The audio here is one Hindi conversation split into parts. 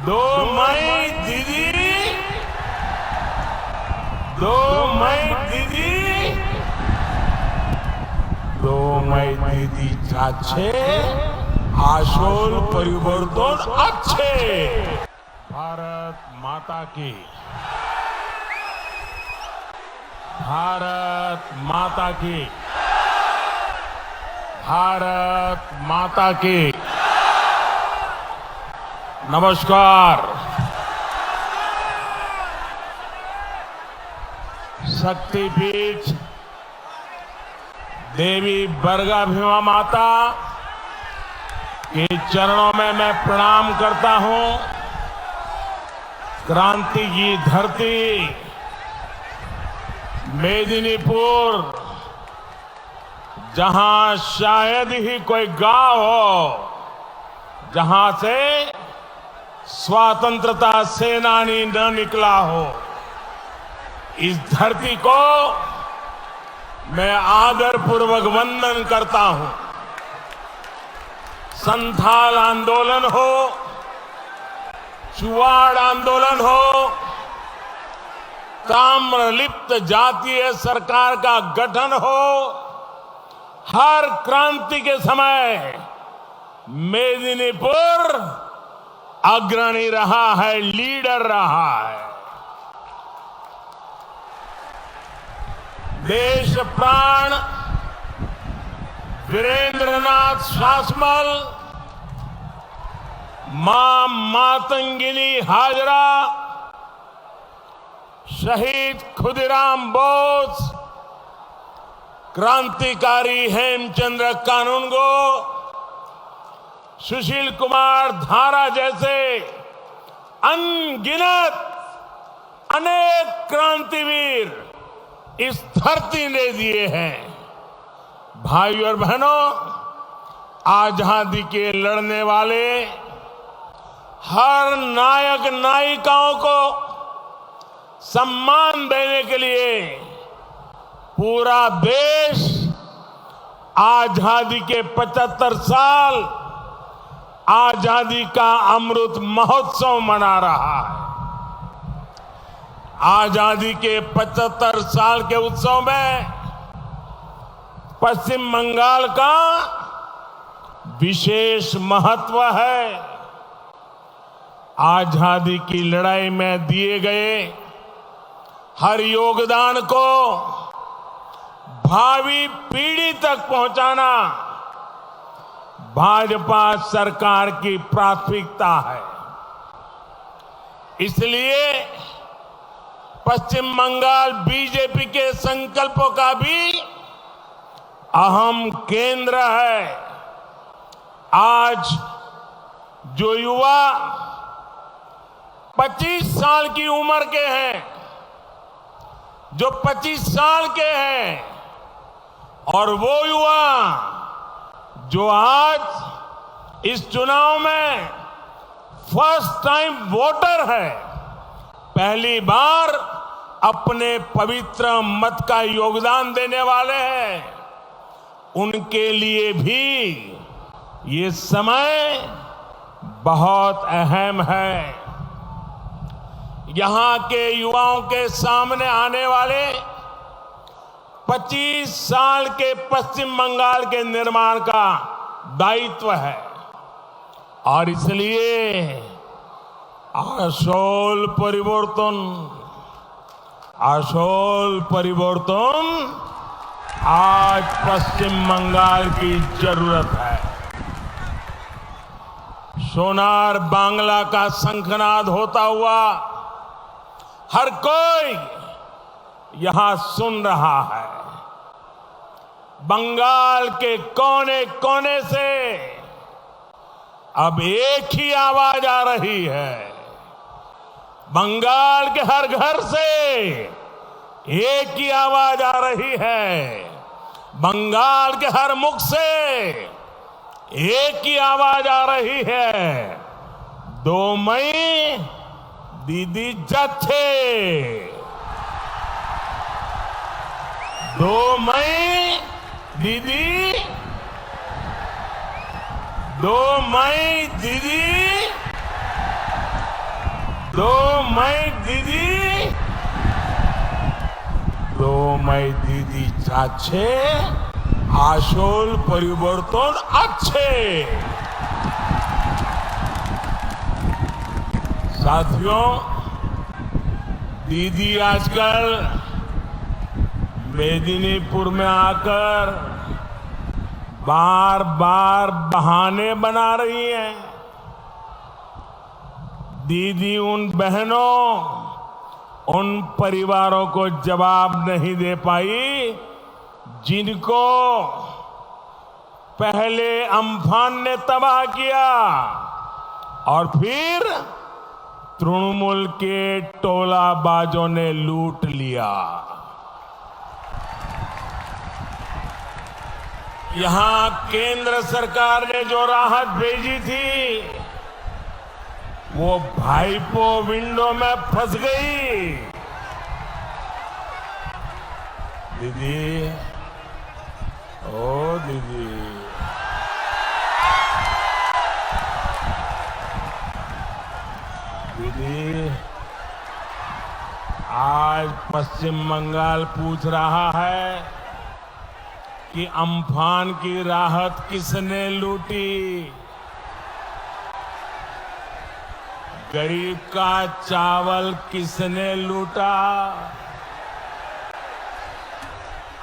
2 मई दीदी, 2 मई दीदी, 2 मई दीदी যাচ্ছে আসল পরিবর্তন আছে। भारत माता की, भारत माता की, भारत माता की। नमस्कार। शक्तिपीठ देवी बरगाभीमा माता के चरणों में मैं प्रणाम करता हूं। क्रांति की धरती मेदिनीपुर, जहां शायद ही कोई गांव हो जहां से स्वतंत्रता सेनानी न निकला हो, इस धरती को मैं आदरपूर्वक वंदन करता हूं। संथाल आंदोलन हो, चुवाड़ आंदोलन हो, ताम्रलिप्त जातीय सरकार का गठन हो, हर क्रांति के समय मेदिनीपुर अग्रणी रहा है, लीडर रहा है। देश प्राण वीरेंद्रनाथ शासमल, मां मातंगिनी हाजरा, शहीद खुदीराम बोस, क्रांतिकारी हेमचंद्र कानूनगो, सुशील कुमार धारा जैसे अनगिनत अनेक क्रांतिवीर इस धरती ने दिए हैं। भाइयों और बहनों, आजादी के लड़ने वाले हर नायक नायिकाओं को सम्मान देने के लिए पूरा देश आजादी के 75 साल आजादी का अमृत महोत्सव मना रहा है। आजादी के 75 साल के उत्सव में पश्चिम बंगाल का विशेष महत्व है। आजादी की लड़ाई में दिए गए हर योगदान को भावी पीढ़ी तक पहुंचाना भाजपा सरकार की प्राथमिकता है। इसलिए पश्चिम बंगाल बीजेपी के संकल्पों का भी अहम केंद्र है। आज जो युवा 25 साल की उम्र के हैं, जो 25 साल के हैं, और वो युवा जो आज इस चुनाव में फर्स्ट टाइम वोटर है, पहली बार अपने पवित्र मत का योगदान देने वाले हैं, उनके लिए भी ये समय बहुत अहम है। यहां के युवाओं के सामने आने वाले 25 साल के पश्चिम बंगाल के निर्माण का दायित्व है, और इसलिए আসল পরিবর্তন आज पश्चिम बंगाल की जरूरत है। सोनार बांग्ला का शंखनाद होता हुआ हर कोई यहां सुन रहा है। बंगाल के कोने कोने से अब एक ही आवाज आ रही है। बंगाल के हर घर से एक ही आवाज आ रही है। बंगाल के हर मुख से एक ही आवाज आ रही है। 2 मई दीदी जाच्छे, 2 मई दीदी, 2 मई दीदी, दो मई দিদি চাচ্ছে আসল পরিবর্তন আছে। साथियों, दीदी आजकल मेदिनीपुर में आकर बार बार बहाने बना रही हैं। दीदी उन बहनों, उन परिवारों को जवाब नहीं दे पाई जिनको पहले अम्फान ने तबाह किया और फिर तृणमूल के टोलाबाजों ने लूट लिया। यहां केंद्र सरकार ने जो राहत भेजी थी वो भाईपो विंडो में फंस गई। दीदी, ओ दीदी, दीदी, आज पश्चिम बंगाल पूछ रहा है कि अम्फान की राहत किसने लूटी। गरीब का चावल किसने लूटा।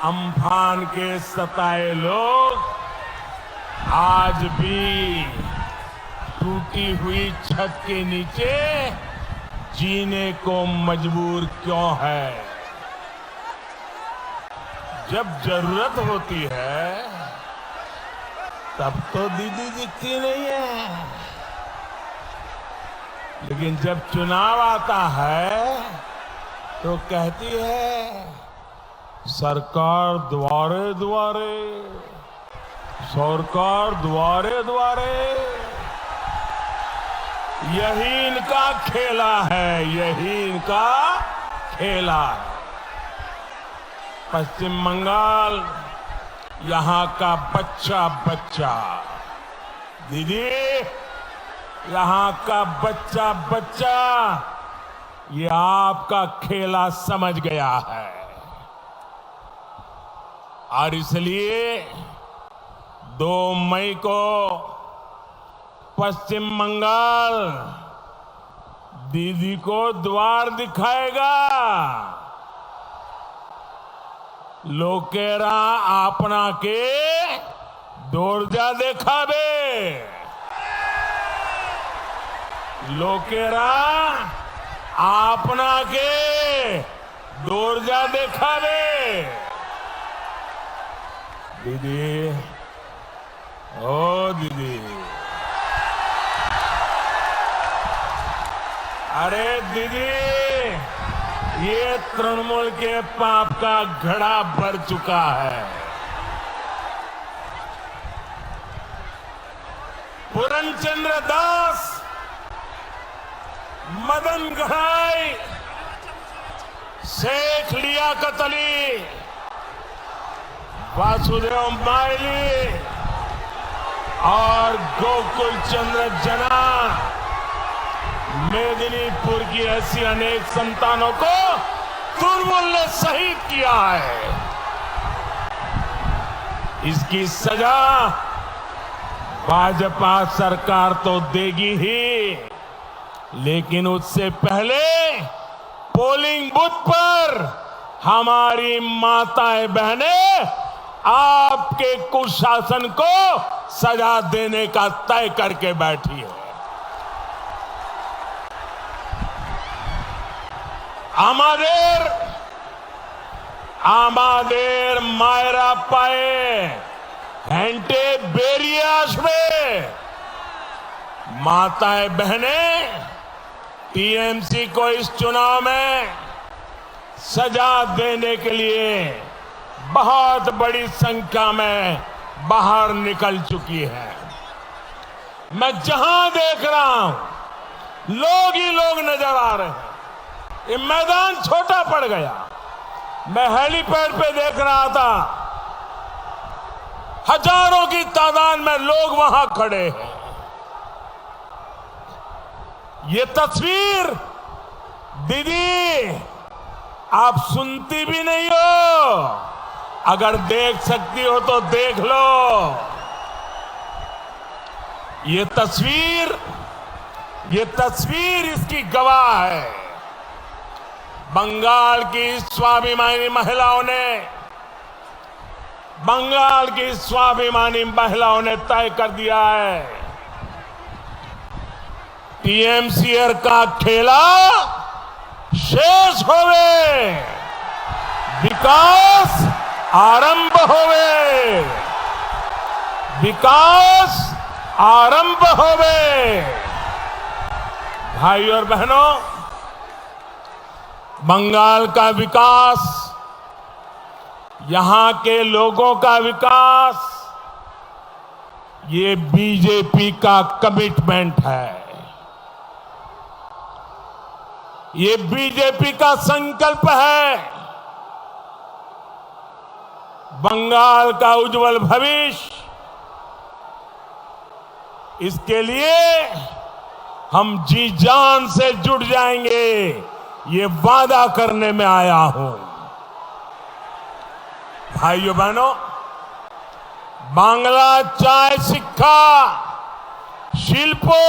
अम्फान के सताए लोग आज भी टूटी हुई छत के नीचे जीने को मजबूर क्यों है। जब जरूरत होती है तब तो दीदी दिखती नहीं है, लेकिन जब चुनाव आता है तो कहती है सरकार द्वारे द्वारे, सरकार द्वारे द्वारे। यही इनका खेला है, यही इनका खेला है। पश्चिम बंगाल, यहां का बच्चा बच्चा, दीदी, यहां का बच्चा बच्चा ये आपका खेला समझ गया है और इसलिए 2 मई को पश्चिम बंगाल दीदी को द्वार दिखाएगा। लोकेरा आपना के दौरजा देखाबे। लोकेरा आपना के दौरजा देखाबे। दीदी, ओ दीदी, अरे दीदी, ये तृणमूल के पाप का घड़ा भर चुका है। पूरनचंद्र दास, मदन गढ़ाई, शेख लियाकत अली, वासुदेव माइली और गोकुल चंद्र जना, मेदिनीपुर की ऐसी अनेक संतानों को तृणमूल ने शहीद किया है। इसकी सजा भाजपा सरकार तो देगी ही, लेकिन उससे पहले पोलिंग बूथ पर हमारी माताएं बहनें आपके कुशासन को सजा देने का तय करके बैठी है। आमादेर मायरा पाए घंटे बेरियास में माताएं बहनें टीएमसी को इस चुनाव में सजा देने के लिए बहुत बड़ी संख्या में बाहर निकल चुकी है। मैं जहां देख रहा हूं लोग ही लोग नजर आ रहे हैं। ये मैदान छोटा पड़ गया। मैं हेलीपैड पे देख रहा था, हजारों की तादाद में लोग वहां खड़े हैं। ये तस्वीर दीदी आप सुनती भी नहीं हो, अगर देख सकती हो तो देख लो। ये तस्वीर इसकी गवाह है। बंगाल की स्वाभिमानी महिलाओं ने तय कर दिया है, टीएमसीआर का खेला शेष होवे, विकास आरंभ होवे, विकास आरंभ होवे। भाई और बहनों, बंगाल का विकास, यहां के लोगों का विकास, ये बीजेपी का कमिटमेंट है, ये बीजेपी का संकल्प है। बंगाल का उज्जवल भविष्य, इसके लिए हम जी जान से जुट जाएंगे, ये वादा करने में आया हूं। भाइयों बहनों, बांग्ला चाय शिक्षा शिल्पो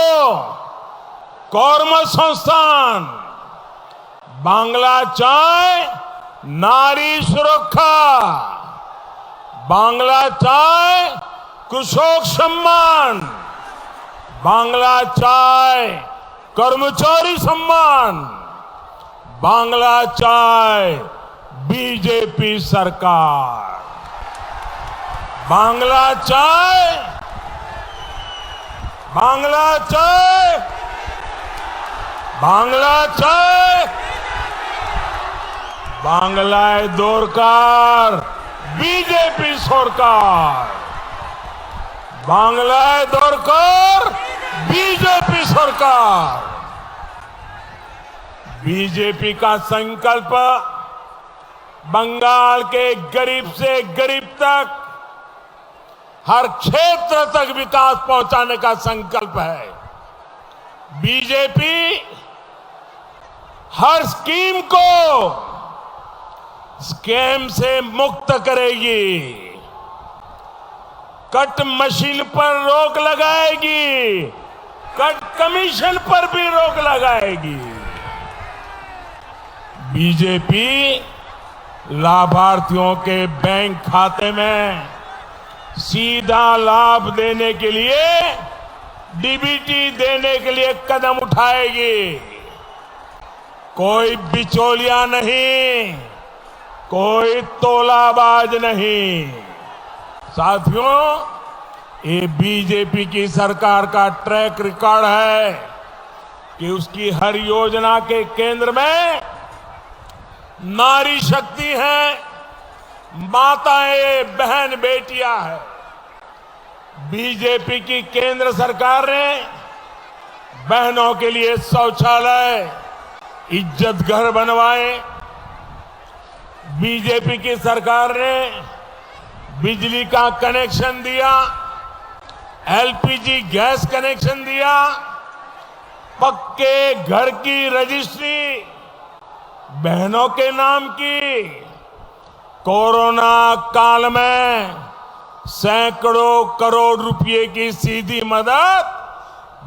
কর্মসংস্থান, বাংলা চায় নারী সুরক্ষা, বাংলা চায় কৃষক সম্মান, বাংলা চায় কর্মচারী সম্মান, বাংলা চায় बीजेपी सरकार, बांग्ला चाय, बांग्ला चाय, बांग्ला चाय, बांग्लाय दरकार बीजेपी सरकार, बांग्लाय दरकार बीजेपी सरकार। बीजेपी का संकल्प बंगाल के गरीब से गरीब तक, हर क्षेत्र तक विकास पहुंचाने का संकल्प है। बीजेपी हर स्कीम को स्कैम से मुक्त करेगी, कट मशीन पर रोक लगाएगी, कट कमीशन पर भी रोक लगाएगी। बीजेपी लाभार्थियों के बैंक खाते में सीधा लाभ देने के लिए, डीबीटी देने के लिए कदम उठाएगी। कोई बिचौलिया नहीं, कोई तोलाबाज नहीं। साथियों, ये बीजेपी की सरकार का ट्रैक रिकॉर्ड है कि उसकी हर योजना के केंद्र में नारी शक्ति है, माताएं, बहन, बेटियां हैं। बीजेपी की केंद्र सरकार ने बहनों के लिए शौचालय, इज्जत घर बनवाए। बीजेपी की सरकार ने बिजली का कनेक्शन दिया, एलपीजी गैस कनेक्शन दिया, पक्के घर की रजिस्ट्री बहनों के नाम की। कोरोना काल में सैकड़ों करोड़ रुपए की सीधी मदद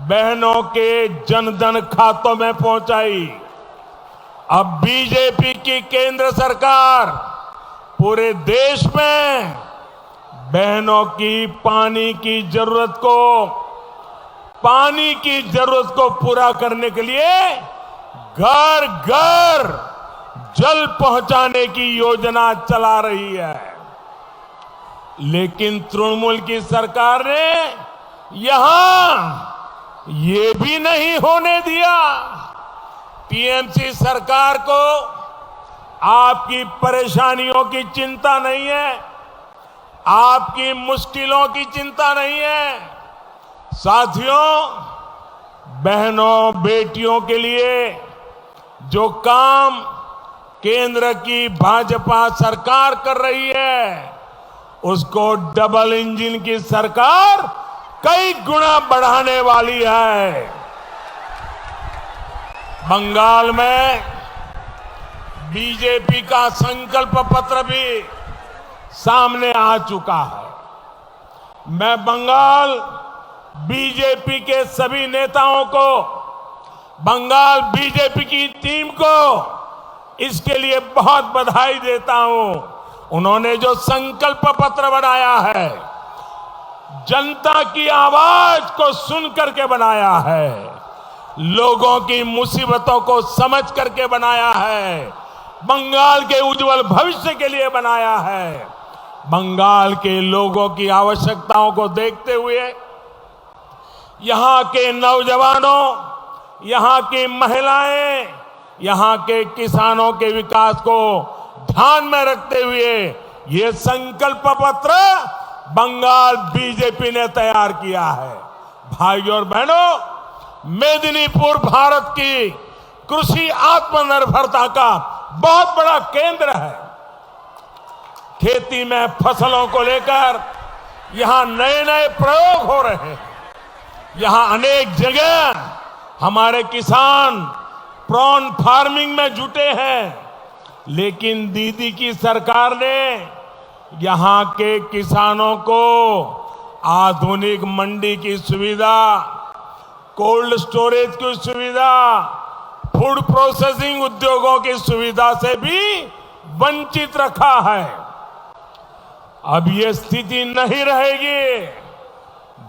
बहनों के जनधन खातों में पहुंचाई। अब बीजेपी की केंद्र सरकार पूरे देश में बहनों की पानी की जरूरत को पूरा करने के लिए घर घर जल पहुंचाने की योजना चला रही है। लेकिन तृणमूल की सरकार ने यहां ये भी नहीं होने दिया। टीएमसी सरकार को आपकी परेशानियों की चिंता नहीं है, आपकी मुश्किलों की चिंता नहीं है। साथियों, बहनों, बेटियों के लिए जो काम केंद्र की भाजपा सरकार कर रही है, उसको डबल इंजन की सरकार कई गुना बढ़ाने वाली है। बंगाल में बीजेपी का संकल्प पत्र भी सामने आ चुका है। मैं बंगाल बीजेपी के सभी नेताओं को, बंगाल बीजेपी की टीम को इसके लिए बहुत बधाई देता हूं। उन्होंने जो संकल्प पत्र बनाया है, जनता की आवाज को सुन करके बनाया है, लोगों की मुसीबतों को समझ करके बनाया है, बंगाल के उज्जवल भविष्य के लिए बनाया है, बंगाल के लोगों की आवश्यकताओं को देखते हुए यहां के नौजवानों, यहां की महिलाएं, यहां के किसानों के विकास को ध्यान में रखते हुए ये संकल्प पत्र बंगाल बीजेपी ने तैयार किया है। भाइयों और बहनों, मेदिनीपुर भारत की कृषि आत्मनिर्भरता का बहुत बड़ा केंद्र है। खेती में फसलों को लेकर यहां नए नए प्रयोग हो रहे हैं। यहां अनेक जगह हमारे किसान प्रॉन फार्मिंग में जुटे हैं, लेकिन दीदी की सरकार ने यहां के किसानों को आधुनिक मंडी की सुविधा, कोल्ड स्टोरेज की सुविधा, फूड प्रोसेसिंग उद्योगों की सुविधा से भी वंचित रखा है। अब ये स्थिति नहीं रहेगी।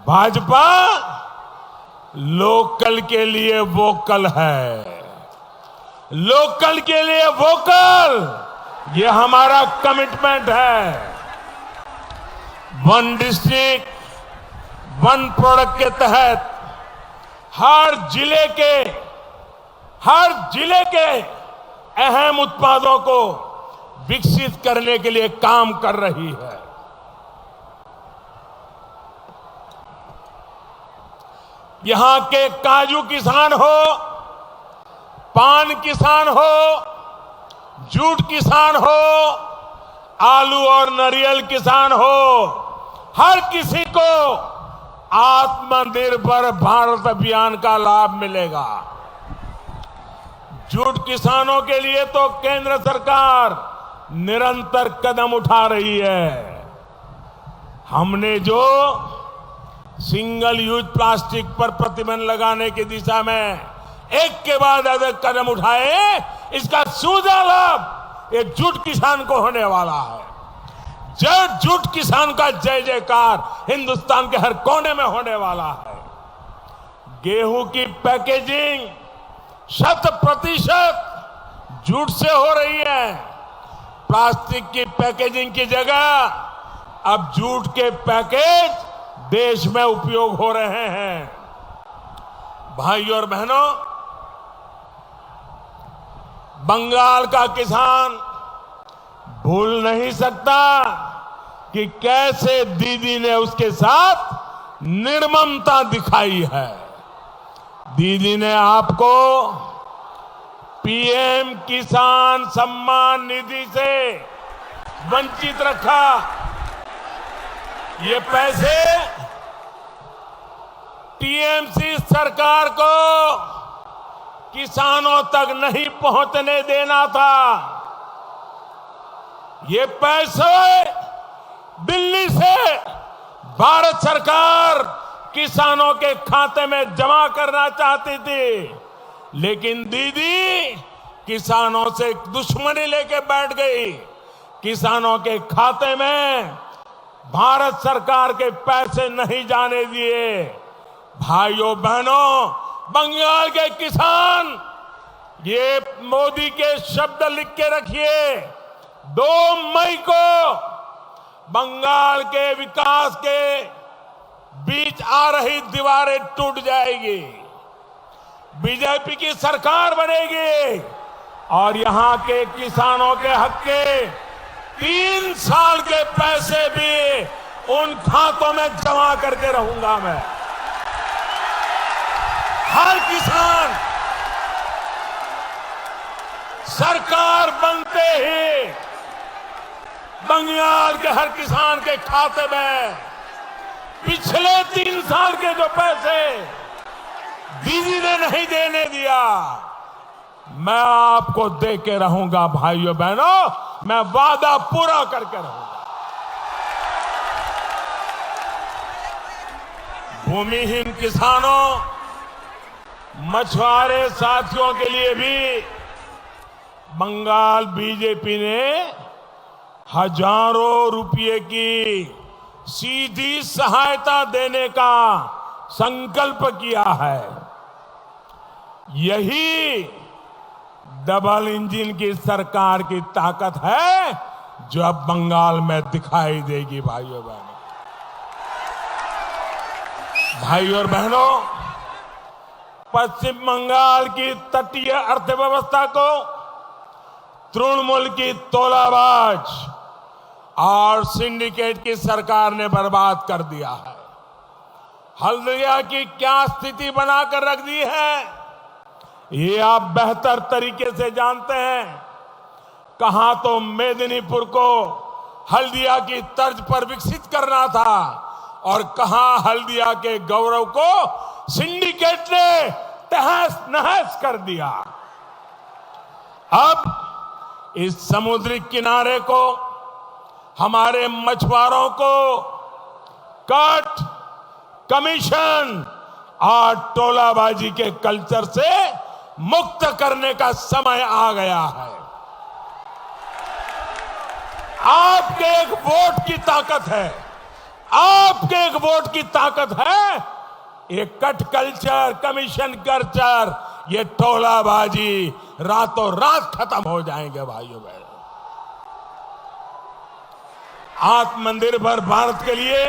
भाजपा लोकल के लिए वोकल है, लोकल के लिए वोकल, ये हमारा कमिटमेंट है। वन डिस्ट्रिक्ट वन प्रोडक्ट के तहत हर जिले के अहम उत्पादों को विकसित करने के लिए काम कर रही है। यहां के काजू किसान हो, पान किसान हो, जूट किसान हो, आलू और नारियल किसान हो, हर किसी को आत्मनिर्भर भारत अभियान का लाभ मिलेगा। जूट किसानों के लिए तो केंद्र सरकार निरंतर कदम उठा रही है। हमने जो सिंगल यूज प्लास्टिक पर प्रतिबंध लगाने की दिशा में एक के बाद एक कदम उठाए, इसका सीधा लाभ एक जूट किसान को होने वाला है। जूट किसान का जय जयकार हिंदुस्तान के हर कोने में होने वाला है। गेहूं की पैकेजिंग 100% जूट से हो रही है। प्लास्टिक की पैकेजिंग की जगह अब जूट के पैकेज देश में उपयोग हो रहे हैं। भाइयों और बहनों, बंगाल का किसान भूल नहीं सकता कि कैसे दीदी ने उसके साथ निर्ममता दिखाई है। दीदी ने आपको पीएम किसान सम्मान निधि से वंचित रखा। ये पैसे टीएमसी सरकार को किसानों तक नहीं पहुंचने देना था। ये पैसे दिल्ली से भारत सरकार किसानों के खाते में जमा करना चाहती थी, लेकिन दीदी किसानों से दुश्मनी लेके बैठ गई। किसानों के खाते में भारत सरकार के पैसे नहीं जाने दिए। भाइयों बहनों, बंगाल के किसान, ये मोदी के शब्द लिख के रखिए, 2 मई को बंगाल के विकास के बीच आ रही दीवारें टूट जाएगी, बीजेपी की सरकार बनेगी और यहां के किसानों के हक के 3 साल के पैसे भी उन खातों में जमा करके रहूंगा मैं। हर किसान सरकार बनते ही बंगाल के हर किसान के खाते में पिछले 3 साल के जो पैसे दीदी ने नहीं देने दिया, मैं आपको दे के रहूंगा भाइयों बहनों, मैं वादा पूरा करके रहूंगा। भूमिहीन किसानों, मछुआरे साथियों के लिए भी बंगाल बीजेपी ने हजारों रुपए की सीधी सहायता देने का संकल्प किया है। यही डबल इंजन की सरकार की ताकत है जो अब बंगाल में दिखाई देगी भाइयों बहनों। भाइयों और बहनों, पश्चिम बंगाल की तटीय अर्थव्यवस्था को तृणमूल की तोलाबाज और सिंडिकेट की सरकार ने बर्बाद कर दिया है। हल्दिया की क्या स्थिति बनाकर रख दी है, ये आप बेहतर तरीके से जानते हैं। कहां तो मेदिनीपुर को हल्दिया की तर्ज पर विकसित करना था और कहां हल्दिया के गौरव को सिंडिकेट ने तहस नहस कर दिया। अब इस समुद्री किनारे को, हमारे मछुआरों को कट, कमीशन और टोलाबाजी के कल्चर से मुक्त करने का समय आ गया है। आपके एक वोट की ताकत है, आपके एक वोट की ताकत है। ये कट कल्चर, कमीशन कल्चर, ये टोलाबाजी रातों रात खत्म हो जाएंगे भाइयों बहनों। आत्मनिर्भर भारत के लिए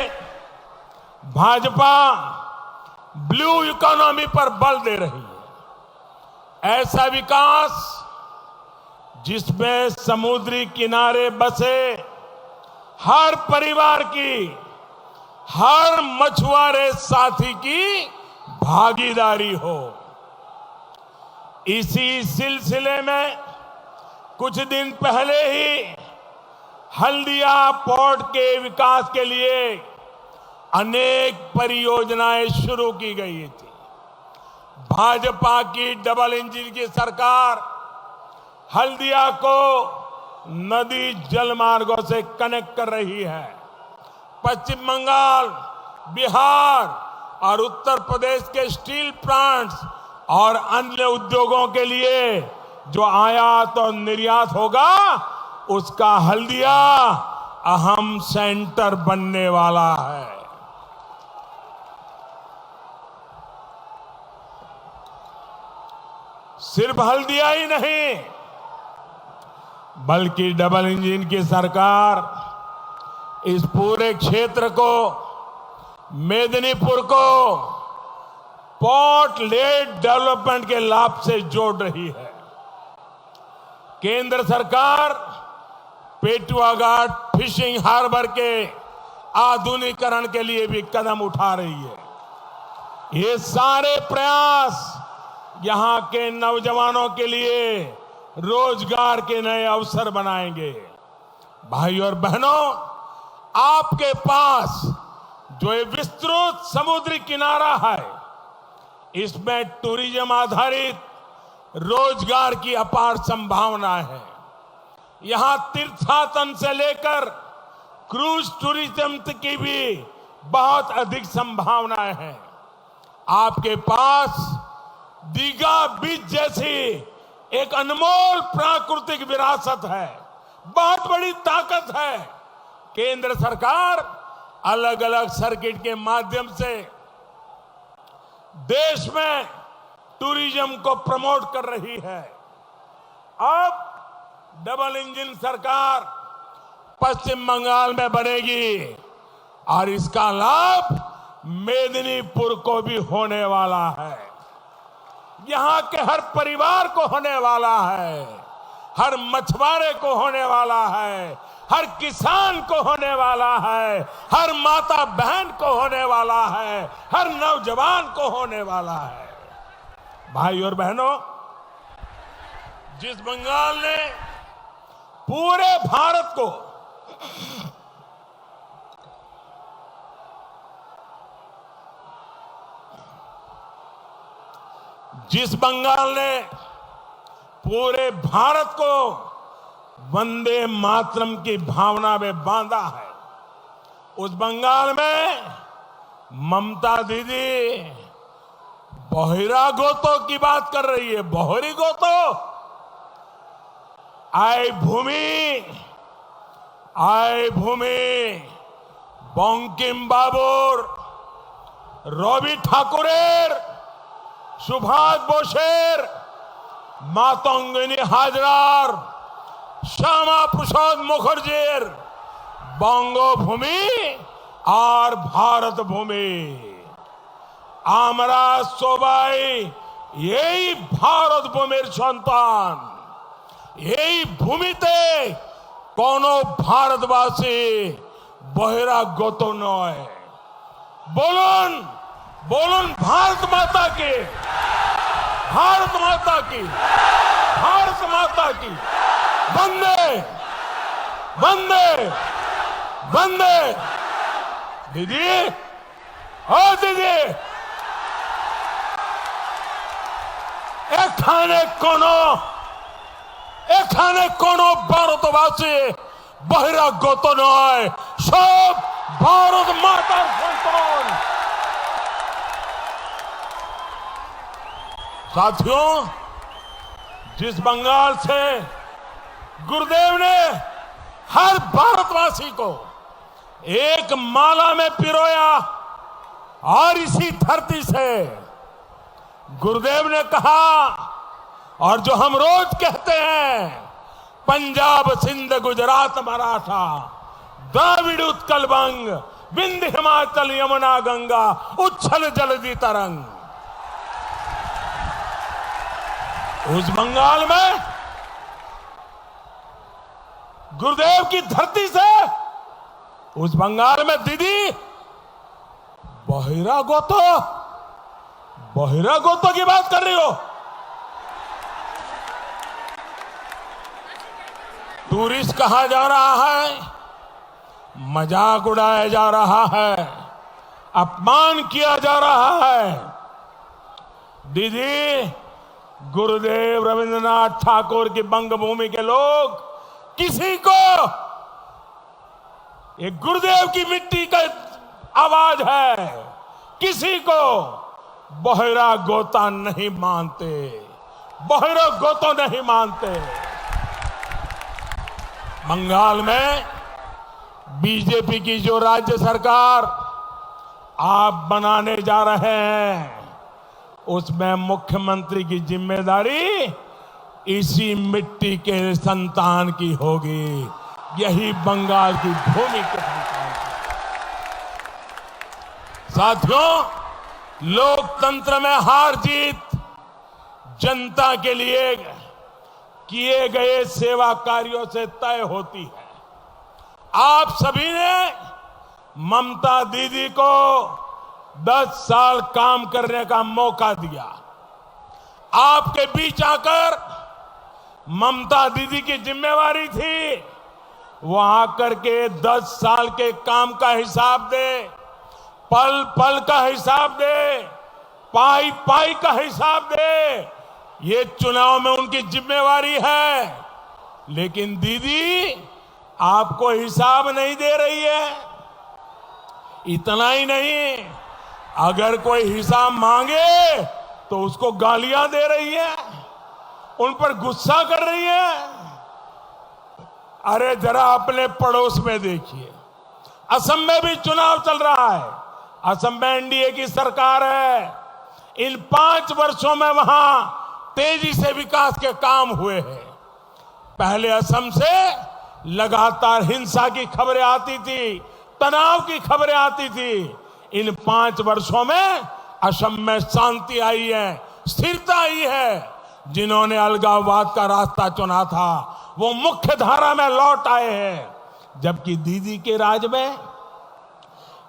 भाजपा ब्लू इकोनॉमी पर बल दे रही है। ऐसा विकास जिसमें समुद्री किनारे बसे हर परिवार की, हर मछुआरे साथी की भागीदारी हो। इसी सिलसिले में कुछ दिन पहले ही हल्दिया पोर्ट के विकास के लिए अनेक परियोजनाएं शुरू की गई थी। भाजपा की डबल इंजन की सरकार हल्दिया को नदी जल मार्गों से कनेक्ट कर रही है। पश्चिम बंगाल, बिहार और उत्तर प्रदेश के स्टील प्लांट्स और अन्य उद्योगों के लिए जो आयात और निर्यात होगा, उसका हल्दिया अहम सेंटर बनने वाला है। सिर्फ हल्दिया ही नहीं, बल्कि डबल इंजन की सरकार इस पूरे क्षेत्र को, मेदिनीपुर को पोर्ट लेड डेवलपमेंट के लाभ से जोड़ रही है। केंद्र सरकार पेटुआ घाट फिशिंग हार्बर के आधुनिकीकरण के लिए भी कदम उठा रही है। ये सारे प्रयास यहां के नौजवानों के लिए रोजगार के नए अवसर बनाएंगे। भाइयों और बहनों, आपके पास जो ये विस्तृत समुद्री किनारा है, इसमें टूरिज्म आधारित रोजगार की अपार संभावना है। यहां तीर्थाटन से लेकर क्रूज टूरिज्म की भी बहुत अधिक संभावनाएं हैं। आपके पास दीघा बीच जैसी एक अनमोल प्राकृतिक विरासत है, बहुत बड़ी ताकत है। केंद्र सरकार अलग अलग सर्किट के माध्यम से देश में टूरिज्म को प्रमोट कर रही है। अब डबल इंजन सरकार पश्चिम बंगाल में बनेगी और इसका लाभ मेदिनीपुर को भी होने वाला है। यहां के हर परिवार को होने वाला है, हर मछुआरे को होने वाला है, हर किसान को होने वाला है, हर माता बहन को होने वाला है, हर नौजवान को होने वाला है। भाई और बहनों, जिस बंगाल ने पूरे भारत को पूरे भारत को वंदे मातरम की भावना में बांधा है। उस बंगाल में ममता दीदी बोहरा गोतो की बात कर रही है। बोहरी गोतो आय भूमि बंकिम बाबुर रवि ठाकुरेर सुभाष बोसेर मातंगिनी हाजरार श्यामा प्रसाद मुखर्जीर बंगभूमि और भारत भूमि আমরা সবাই এই ভারত ভূমির সন্তান। এই ভূমিতে কোন ভারতবাসী বহিরাগত নয়। বলুন বলুন भारत माता की, भारत माता की, भारत माता की वंदे वंदे वंदे। दीदी ओ दीदी এখানে কোন ভারতবাসী বহিরাগত নয়, সব ভারত মাতার সন্তান। साथियों, जिस बंगाल से गुरुदेव ने हर भारतवासी को एक माला में पिरोया और इसी धरती से गुरुदेव ने कहा और जो हम रोज कहते हैं, पंजाब सिंध गुजरात मराठा द्राविड़ उत्कल बंग विंध्य हिमाचल यमुना गंगा उच्छल जलधि तरंग। उस बंगाल में गुरुदेव की धरती से उस बंगाल में दीदी बहिरागोतो की बात कर रही हो। टूरिस्ट कहा जा रहा है, मजाक उड़ाया जा रहा है, अपमान किया जा रहा है। दीदी, गुरुदेव रविंद्रनाथ ठाकुर की बंगभूमि के लोग किसी को ये गुरुदेव की मिट्टी का आवाज है, किसी को बहिरा गोता नहीं मानते, बहिरा गोतो नहीं मानते। बंगाल में बीजेपी की जो राज्य सरकार आप बनाने जा रहे हैं, उसमें मुख्यमंत्री की जिम्मेदारी इसी मिट्टी के संतान की होगी। यही बंगाल की भूमि के संतान की। साथियों, लोकतंत्र में हार जीत जनता के लिए किए गए सेवा कार्यों से तय होती है। आप सभी ने ममता दीदी को 10 साल काम करने का मौका दिया। आपके बीच आकर ममता दीदी की जिम्मेवारी थी वो आकर के 10 साल के काम का हिसाब दे, पल पल का हिसाब दे, पाई पाई का हिसाब दे। ये चुनाव में उनकी जिम्मेवारी है, लेकिन दीदी आपको हिसाब नहीं दे रही है। इतना ही नहीं, अगर कोई हिसाब मांगे तो उसको गालियां दे रही है, उन पर गुस्सा कर रही है। अरे जरा अपने पड़ोस में देखिए, असम में भी चुनाव चल रहा है। असम में एनडीए की सरकार है। इन 5 वर्षों में वहां तेजी से विकास के काम हुए हैं। पहले असम से लगातार हिंसा की खबरें आती थी, तनाव की खबरें आती थी। इन 5 वर्षों में असम में शांति आई है, स्थिरता आई है। जिन्होंने अलगाववाद का रास्ता चुना था वो मुख्य धारा में लौट आए हैं। जबकि दीदी के राज में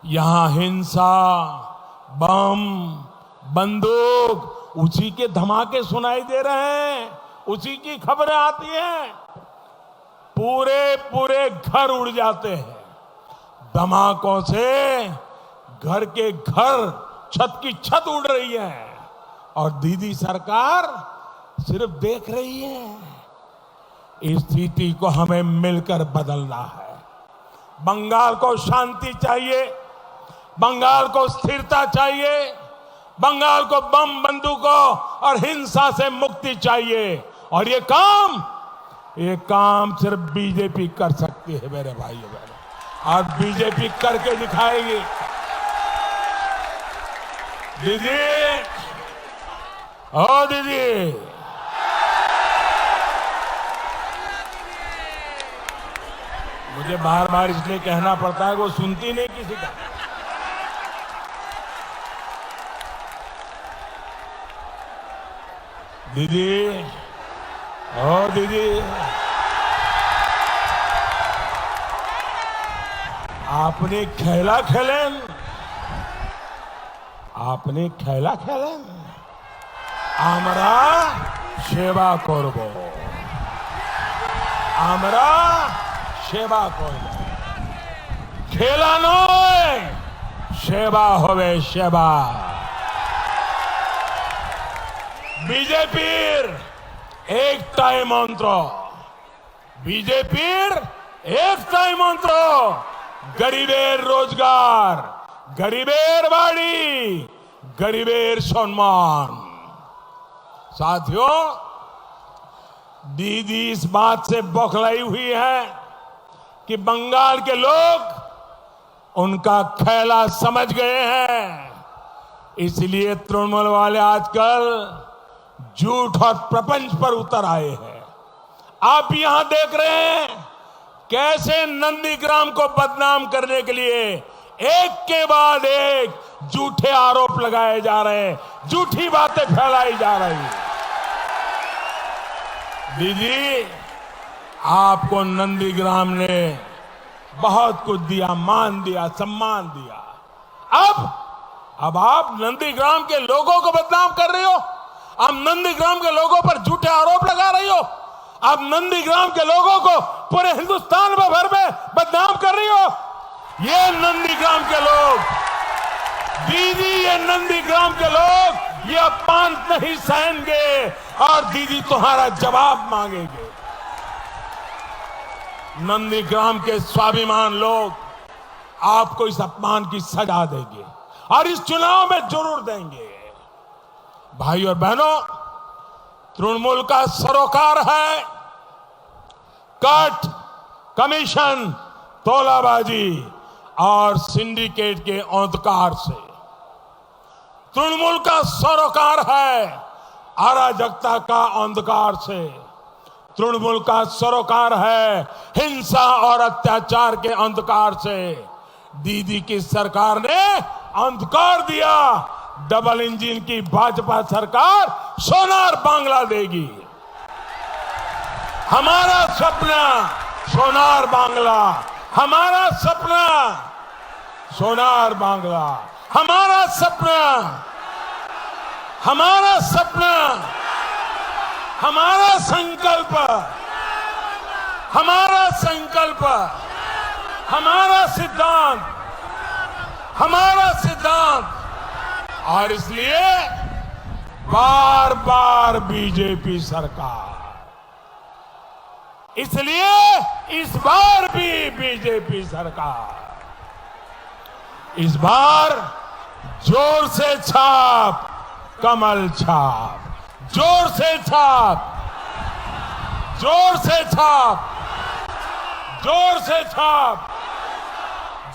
यहां हिंसा, बम, बंदूक, उसी के धमाके सुनाई दे रहे हैं, उसी की खबरें आती हैं। पूरे पूरे घर उड़ जाते हैं धमाकों से। घर के घर, छत की छत उड़ रही है। और दीदी सरकार सिर्फ देख रही है। इस स्थिति को हमें मिलकर बदलना है। बंगाल को शांति चाहिए, बंगाल को स्थिरता चाहिए, बंगाल को बम बंदूकों और हिंसा से मुक्ति चाहिए। और ये काम सिर्फ बीजेपी कर सकती है मेरे भाइयों बहनों, और बीजेपी करके दिखाएगी। दीदी, ओ दीदी, मुझे बार बार इसलिए कहना पड़ता है, वो सुनती नहीं किसी का। दीदी, ओ दीदी, आपने खेला खेलें, आपने खेला खेलें, আমরা সেবা করব, আমরা সেবা করব। খেলা নয়, সেবা হবে সেবা। বিজেপির একটাই মন্ত্র, বিজেপির একটাই মন্ত্র, গরিবের রোজগার, গরিবের বাড়ি, गरीबेर सम्मान। साथियों, दीदी इस बात से बौखलाई हुई है कि बंगाल के लोग उनका खेला समझ गए हैं। इसलिए तृणमूल वाले आजकल झूठ और प्रपंच पर उतर आए हैं। आप यहां देख रहे हैं कैसे नंदीग्राम को बदनाम करने के लिए एक के बाद एक झूठे आरोप लगाए जा रहे हैं, झूठी बातें फैलाई जा रही हैं। दीदी, आपको नंदीग्राम ने बहुत कुछ दिया, मान दिया, सम्मान दिया। अब आप नंदीग्राम के लोगों को बदनाम कर रही हो, आप नंदीग्राम के लोगों पर झूठे आरोप लगा रही हो, आप नंदीग्राम के लोगों को पूरे हिंदुस्तान भर में बदनाम कर रही हो। ये नंदीग्राम के लोग, दीदी, ये नंदीग्राम के लोग ये अपमान नहीं सहेंगे और दीदी तुम्हारा जवाब मांगेंगे। नंदीग्राम के स्वाभिमान लोग आपको इस अपमान की सजा देंगे और इस चुनाव में जरूर देंगे। भाई और बहनों, तृणमूल का सरोकार है कट, कमीशन, तोलाबाजी और सिंडिकेट के अंधकार से। तृणमूल का सरोकार है अराजकता का अंधकार से। तृणमूल का सरोकार है हिंसा और अत्याचार के अंधकार से। दीदी की सरकार ने अंधकार दिया। डबल इंजन की भाजपा सरकार सोनार बांग्ला देगी। हमारा सपना सोनार बांग्ला, हमारा सपना सोनार बांग्ला, हमारा सपना, हमारा सपना, हमारा संकल्प, हमारा संकल्प, हमारा सिद्धांत, हमारा सिद्धांत। और इसलिए बार बार बीजेपी सरकार, इसलिए इस बार भी बीजेपी सरकार, इस बार जोर से छाप, कमल छाप, जोर से छाप, जोर से छाप, जोर से छाप,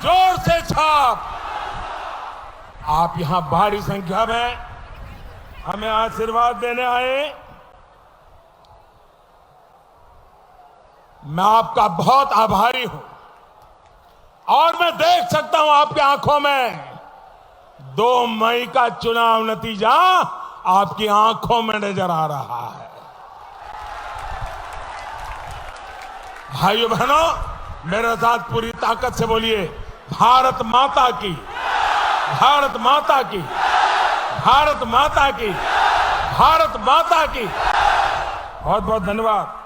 जोर से छाप। आप यहां भारी संख्या में हमें आशीर्वाद देने आए। मैं आपका बहुत आभारी हूं और मैं देख सकता हूं आपकी आंखों में 2 मई का चुनाव नतीजा आपकी आंखों में नजर आ रहा है। भाइयों बहनों, मेरे साथ पूरी ताकत से बोलिए, भारत माता की, भारत माता की, भारत माता की, भारत माता की। बहुत बहुत धन्यवाद।